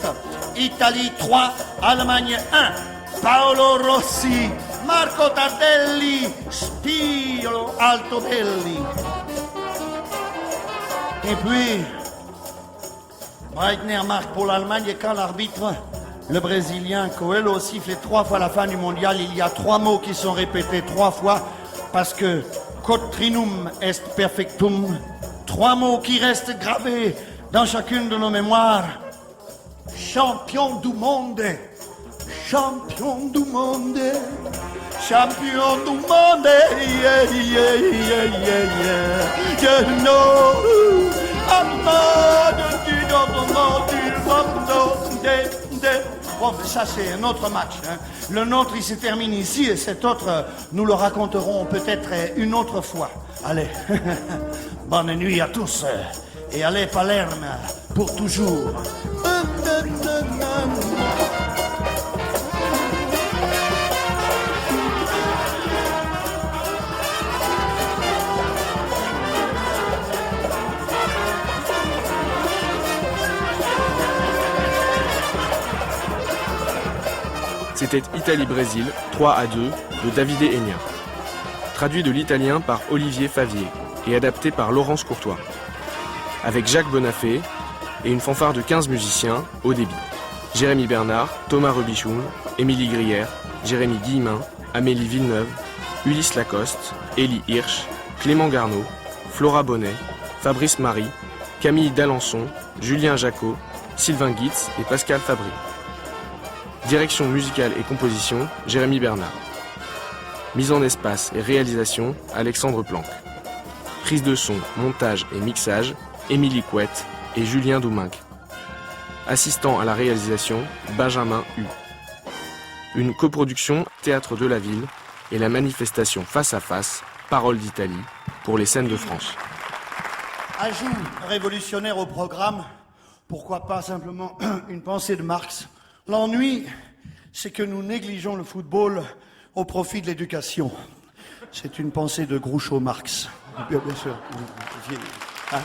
Italie 3, Allemagne 1. Paolo Rossi, Marco Tardelli, Spiro Altobelli. Et puis, Breitner marque pour l'Allemagne et quand l'arbitre, le Brésilien Coelho, siffle 3 fois la fin du mondial, il y a 3 mots qui sont répétés 3 fois parce que quotrinum est perfectum. 3 mots qui restent gravés dans chacune de nos mémoires. Champion du monde. Champion du monde. Champion du monde. Yeah, yeah, yeah, yeah, yeah. You know, bon, mais ça c'est un autre match. Hein. Le nôtre, il se termine ici et cet autre, nous le raconterons peut-être une autre fois. Allez, bonne nuit à tous et allez Palerme pour toujours. C'était Italie-Brésil, 3-2, de Davide Enia. Traduit de l'italien par Olivier Favier et adapté par Laurence Courtois. Avec Jacques Bonafé et une fanfare de 15 musiciens au débit. Jérémy Bernard, Thomas Robichoum, Émilie Grière, Jérémy Guillemin, Amélie Villeneuve, Ulysse Lacoste, Élie Hirsch, Clément Garneau, Flora Bonnet, Fabrice Marie, Camille d'Alençon, Julien Jacot, Sylvain Guitz et Pascal Fabry. Direction musicale et composition, Jérémy Bernard. Mise en espace et réalisation, Alexandre Planck. Prise de son, montage et mixage, Émilie Couette et Julien Douminc. Assistant à la réalisation, Benjamin Hu. Une coproduction Théâtre de la Ville et la manifestation Face à Face, Parole d'Italie, pour les scènes de France. Ajout révolutionnaire au programme, pourquoi pas simplement une pensée de Marx. L'ennui, c'est que nous négligeons le football au profit de l'éducation. C'est une pensée de Groucho Marx. Bien sûr. Hein